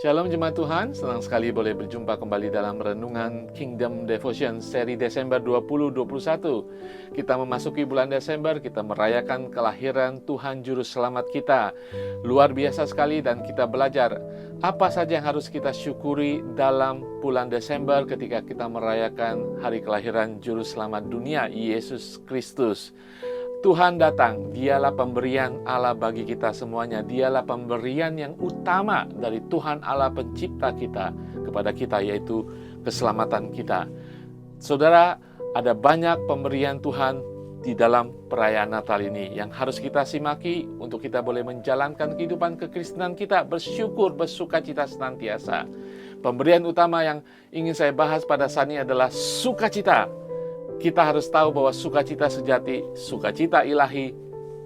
Shalom jemaat Tuhan, senang sekali boleh berjumpa kembali dalam Renungan Kingdom Devotion seri Desember 2021. Kita memasuki bulan Desember, kita merayakan kelahiran Tuhan Juru Selamat kita. Luar biasa sekali dan kita belajar apa saja yang harus kita syukuri dalam bulan Desember ketika kita merayakan hari kelahiran Juru Selamat dunia, Yesus Kristus. Tuhan datang, dialah pemberian Allah bagi kita semuanya. Dialah pemberian yang utama dari Tuhan Allah pencipta kita kepada kita, yaitu keselamatan kita. Saudara, ada banyak pemberian Tuhan di dalam perayaan Natal ini yang harus kita simaki untuk kita boleh menjalankan kehidupan kekristenan kita, bersyukur, bersukacita senantiasa. Pemberian utama yang ingin saya bahas pada saat ini adalah sukacita. Kita harus tahu bahwa sukacita sejati, sukacita ilahi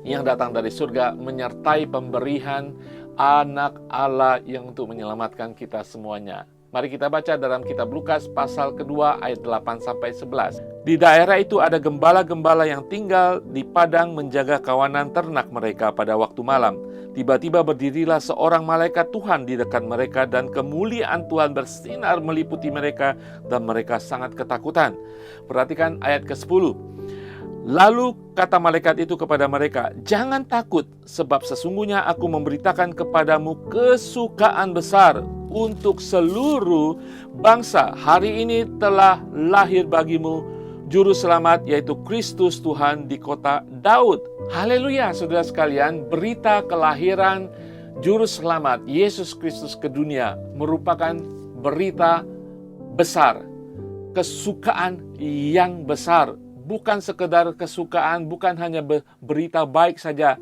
yang datang dari surga menyertai pemberian anak Allah yang untuk menyelamatkan kita semuanya. Mari kita baca dalam kitab Lukas pasal kedua ayat 8-11. Di daerah itu ada gembala-gembala yang tinggal di padang menjaga kawanan ternak mereka pada waktu malam. Tiba-tiba berdirilah seorang malaikat Tuhan di dekat mereka dan kemuliaan Tuhan bersinar meliputi mereka dan mereka sangat ketakutan. Perhatikan ayat ke-10. Lalu kata malaikat itu kepada mereka, "Jangan takut, sebab sesungguhnya aku memberitakan kepadamu kesukaan besar untuk seluruh bangsa. Hari ini telah lahir bagimu Juru Selamat, yaitu Kristus Tuhan di kota Daud." Haleluya, saudara sekalian, berita kelahiran Juru Selamat Yesus Kristus ke dunia merupakan berita besar, kesukaan yang besar. Bukan sekedar kesukaan, bukan hanya berita baik saja,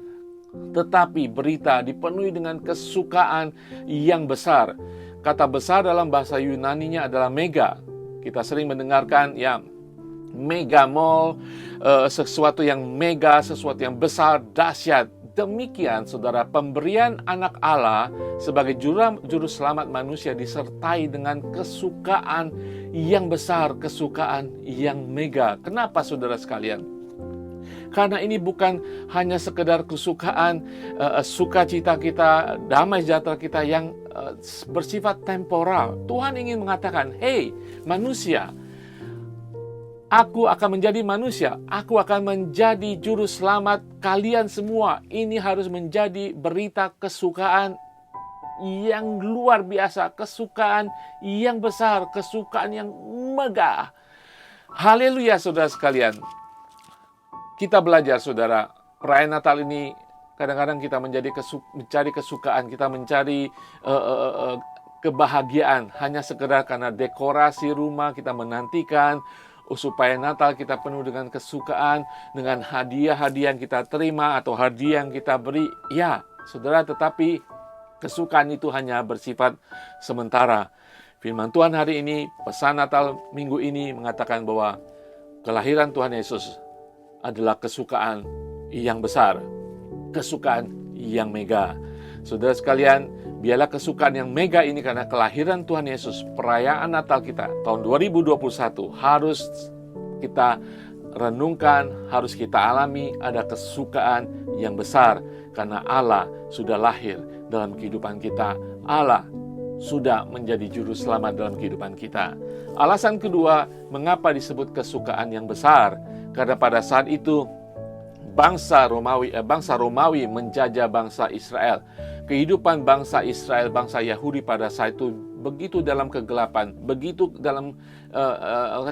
tetapi berita dipenuhi dengan kesukaan yang besar. Kata besar dalam bahasa Yunaninya adalah mega. Kita sering mendengarkan mega mall, sesuatu yang mega, sesuatu yang besar, dahsyat. Demikian saudara, pemberian anak Allah sebagai juru selamat manusia disertai dengan kesukaan yang besar, kesukaan yang mega. Kenapa saudara sekalian? Karena ini bukan hanya sekedar kesukaan, sukacita kita, damai sejahtera kita yang bersifat temporal. Tuhan ingin mengatakan, "Hei manusia, aku akan menjadi manusia, aku akan menjadi juru selamat kalian semua." Ini harus menjadi berita kesukaan yang luar biasa, kesukaan yang besar, kesukaan yang megah. Haleluya saudara sekalian. Kita belajar saudara, perayaan Natal ini kadang-kadang kita mencari kesukaan, kita mencari kebahagiaan hanya sekedar karena dekorasi rumah kita menantikan supaya Natal kita penuh dengan kesukaan, dengan hadiah-hadiah yang kita terima atau hadiah yang kita beri. Ya, saudara, tetapi kesukaan itu hanya bersifat sementara. Firman Tuhan hari ini, pesan Natal minggu ini mengatakan bahwa kelahiran Tuhan Yesus adalah kesukaan yang besar, kesukaan yang mega. Saudara sekalian, biarlah kesukaan yang mega ini karena kelahiran Tuhan Yesus, perayaan Natal kita tahun 2021 harus kita renungkan, harus kita alami. Ada kesukaan yang besar karena Allah sudah lahir dalam kehidupan kita. Allah sudah menjadi juru selamat dalam kehidupan kita. Alasan kedua, mengapa disebut kesukaan yang besar? Karena pada saat itu bangsa Romawi menjajah bangsa Israel. Kehidupan bangsa Israel, bangsa Yahudi pada saat itu begitu dalam kegelapan, begitu dalam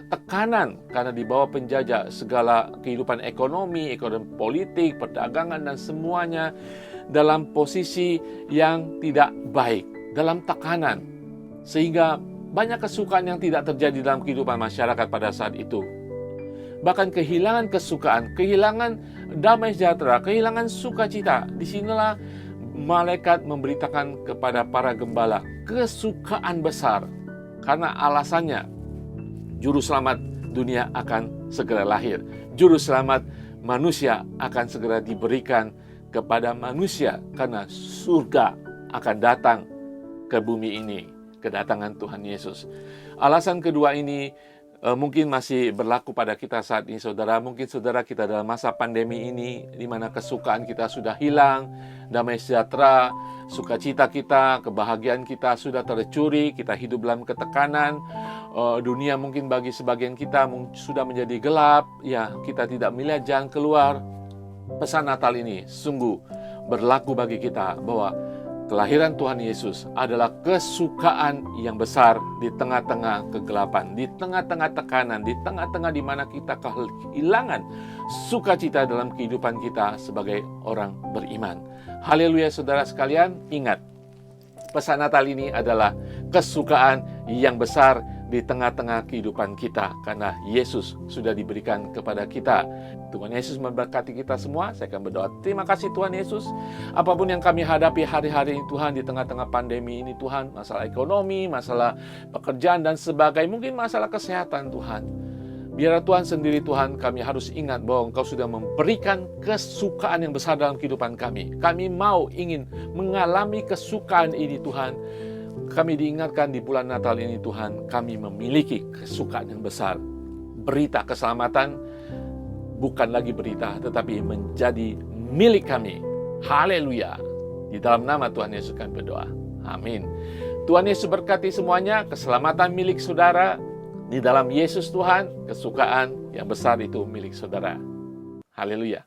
tekanan karena di bawah penjajah. Segala kehidupan ekonomi politik, perdagangan dan semuanya dalam posisi yang tidak baik, dalam tekanan. Sehingga banyak kesukaan yang tidak terjadi dalam kehidupan masyarakat pada saat itu. Bahkan kehilangan kesukaan, kehilangan damai sejahtera, kehilangan sukacita. Disinilah malaikat memberitakan kepada para gembala kesukaan besar. Karena alasannya, juru selamat dunia akan segera lahir. Juru selamat manusia akan segera diberikan kepada manusia. Karena surga akan datang ke bumi ini. Kedatangan Tuhan Yesus. Alasan kedua ini mungkin masih berlaku pada kita saat ini, saudara. Mungkin saudara kita dalam masa pandemi ini, di mana kesukaan kita sudah hilang, damai sejahtera, sukacita kita, kebahagiaan kita sudah tercuri, kita hidup dalam ketekanan. Dunia mungkin bagi sebagian kita sudah menjadi gelap, ya kita tidak melihat jalan keluar. Pesan Natal ini sungguh berlaku bagi kita bahwa kelahiran Tuhan Yesus adalah kesukaan yang besar di tengah-tengah kegelapan, di tengah-tengah tekanan, di tengah-tengah di mana kita kehilangan sukacita dalam kehidupan kita sebagai orang beriman. Haleluya, saudara sekalian, ingat, pesan Natal ini adalah kesukaan yang besar di tengah-tengah kehidupan kita, karena Yesus sudah diberikan kepada kita. Tuhan Yesus memberkati kita semua. Saya akan berdoa. Terima kasih Tuhan Yesus. Apapun yang kami hadapi hari-hari ini Tuhan, di tengah-tengah pandemi ini Tuhan, masalah ekonomi, masalah pekerjaan dan sebagainya, mungkin masalah kesehatan Tuhan. Biar Tuhan sendiri Tuhan, kami harus ingat bahwa Engkau sudah memberikan kesukaan yang besar dalam kehidupan kami. Kami ingin mengalami kesukaan ini Tuhan. Kami diingatkan di bulan Natal ini Tuhan, kami memiliki kesukaan yang besar. Berita keselamatan bukan lagi berita, tetapi menjadi milik kami. Haleluya. Di dalam nama Tuhan Yesus kami berdoa. Amin. Tuhan Yesus berkati semuanya, keselamatan milik saudara. Di dalam Yesus Tuhan, kesukaan yang besar itu milik saudara. Haleluya.